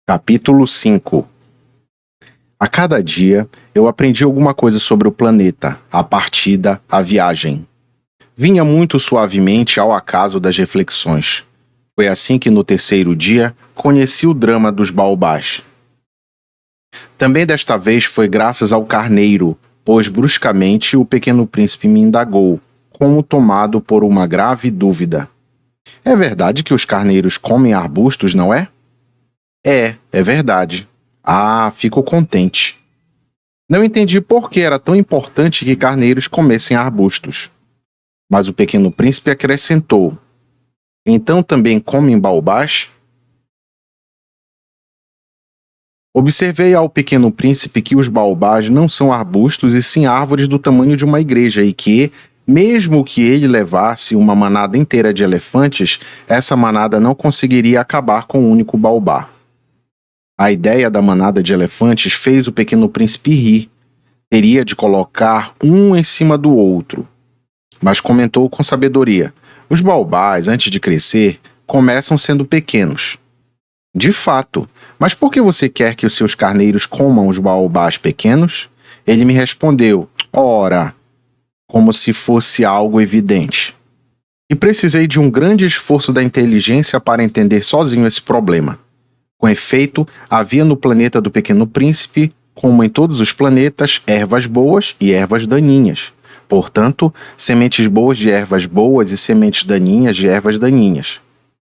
Capítulo 5. A cada dia, eu aprendi alguma coisa sobre o planeta, a partida, a viagem. Vinha muito suavemente ao acaso das reflexões. Foi assim que no terceiro dia, conheci o drama dos baobás. Também desta vez foi graças ao carneiro, pois bruscamente o pequeno príncipe me indagou, como tomado por uma grave dúvida. É verdade que os carneiros comem arbustos, não é? É verdade. Ah, fico contente. Não entendi por que era tão importante que carneiros comessem arbustos. Mas o pequeno príncipe acrescentou: então também comem baobás? Observei ao pequeno príncipe que os baobás não são arbustos e sim árvores do tamanho de uma igreja e que, mesmo que ele levasse uma manada inteira de elefantes, essa manada não conseguiria acabar com um único baobá. A ideia da manada de elefantes fez o pequeno príncipe rir. Teria de colocar um em cima do outro. Mas comentou com sabedoria: os baobás, antes de crescer, começam sendo pequenos. De fato, mas por que você quer que os seus carneiros comam os baobás pequenos? Ele me respondeu: ora, como se fosse algo evidente. E precisei de um grande esforço da inteligência para entender sozinho esse problema. Com efeito, havia no planeta do Pequeno Príncipe, como em todos os planetas, ervas boas e ervas daninhas. Portanto, sementes boas de ervas boas e sementes daninhas de ervas daninhas.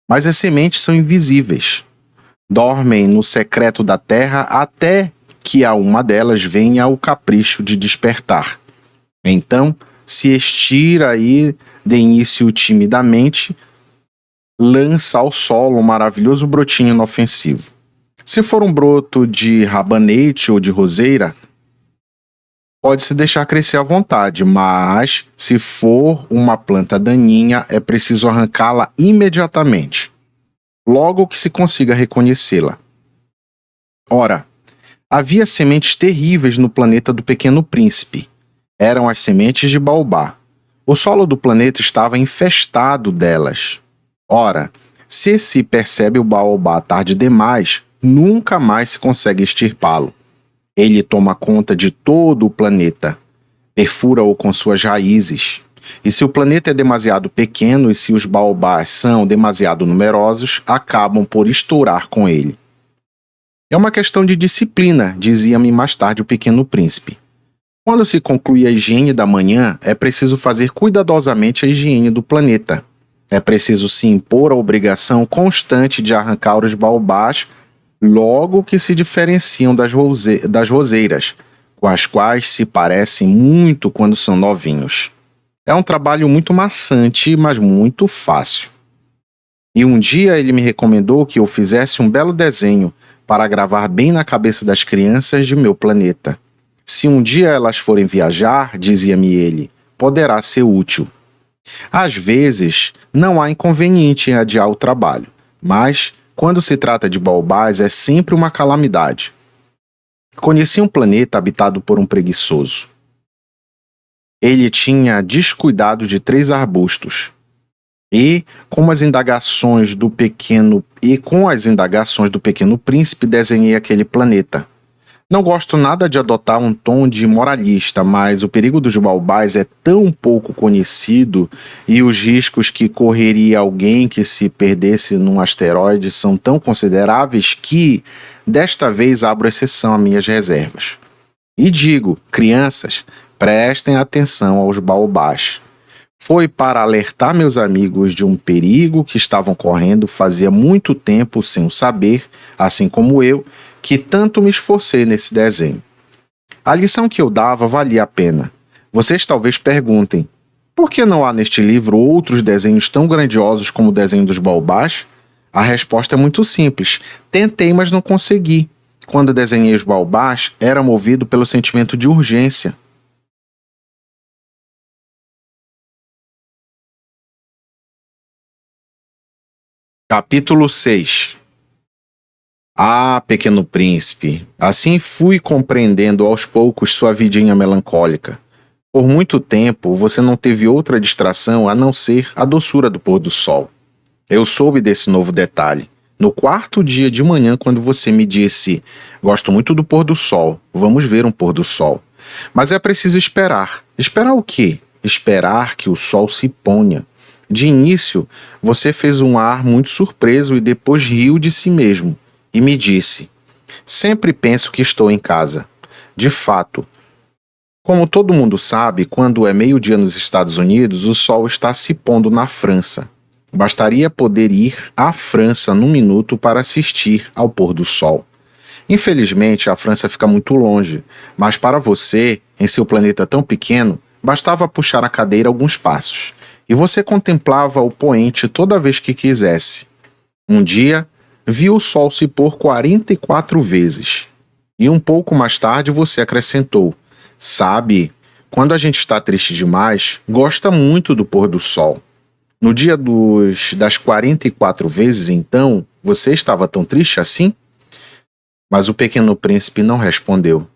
Mas as sementes são invisíveis. Dormem no secreto da terra até que a uma delas venha o capricho de despertar. Então, se estira e, de início timidamente, lança ao solo um maravilhoso brotinho inofensivo. Se for um broto de rabanete ou de roseira, pode-se deixar crescer à vontade, mas se for uma planta daninha, é preciso arrancá-la imediatamente, logo que se consiga reconhecê-la. Ora, havia sementes terríveis no planeta do Pequeno Príncipe. Eram as sementes de baobá. O solo do planeta estava infestado delas. Ora, se percebe o baobá tarde demais, nunca mais se consegue extirpá-lo. Ele toma conta de todo o planeta, perfura-o com suas raízes. E se o planeta é demasiado pequeno e se os baobás são demasiado numerosos, acabam por estourar com ele. É uma questão de disciplina, dizia-me mais tarde o Pequeno Príncipe. Quando se conclui a higiene da manhã, é preciso fazer cuidadosamente a higiene do planeta. É preciso se impor a obrigação constante de arrancar os baobás logo que se diferenciam das roseiras, com as quais se parecem muito quando são novinhos. É um trabalho muito maçante, mas muito fácil. E um dia ele me recomendou que eu fizesse um belo desenho para gravar bem na cabeça das crianças de meu planeta. Se um dia elas forem viajar, dizia-me ele, poderá ser útil. Às vezes, não há inconveniente em adiar o trabalho, mas, quando se trata de baobás, é sempre uma calamidade. Conheci um planeta habitado por um preguiçoso. Ele tinha descuidado de 3 arbustos. E, com as indagações do Pequeno Príncipe, desenhei aquele planeta. Não gosto nada de adotar um tom de moralista, mas o perigo dos baobás é tão pouco conhecido e os riscos que correria alguém que se perdesse num asteroide são tão consideráveis que, desta vez, abro exceção a minhas reservas. E digo, crianças, prestem atenção aos baobás. Foi para alertar meus amigos de um perigo que estavam correndo fazia muito tempo sem o saber, assim como eu, que tanto me esforcei nesse desenho. A lição que eu dava valia a pena. Vocês talvez perguntem, por que não há neste livro outros desenhos tão grandiosos como o desenho dos baobás? A resposta é muito simples. Tentei, mas não consegui. Quando desenhei os baobás, era movido pelo sentimento de urgência. Capítulo 6. Ah, Pequeno Príncipe, assim fui compreendendo aos poucos sua vidinha melancólica. Por muito tempo, você não teve outra distração a não ser a doçura do pôr do sol. Eu soube desse novo detalhe. No quarto dia de manhã, quando você me disse: "Gosto muito do pôr do sol, vamos ver um pôr do sol." Mas é preciso esperar. Esperar o quê? Esperar que o sol se ponha. De início, você fez um ar muito surpreso e depois riu de si mesmo e me disse: "Sempre penso que estou em casa." De fato, como todo mundo sabe, quando é meio-dia nos Estados Unidos, o sol está se pondo na França. Bastaria poder ir à França num minuto para assistir ao pôr do sol. Infelizmente, a França fica muito longe, mas para você, em seu planeta tão pequeno, bastava puxar a cadeira alguns passos, e você contemplava o poente toda vez que quisesse. Um dia, viu o sol se pôr 44 vezes. E um pouco mais tarde você acrescentou: "Sabe, quando a gente está triste demais, gosta muito do pôr do sol." No dia das 44 vezes, então, você estava tão triste assim? Mas o pequeno príncipe não respondeu.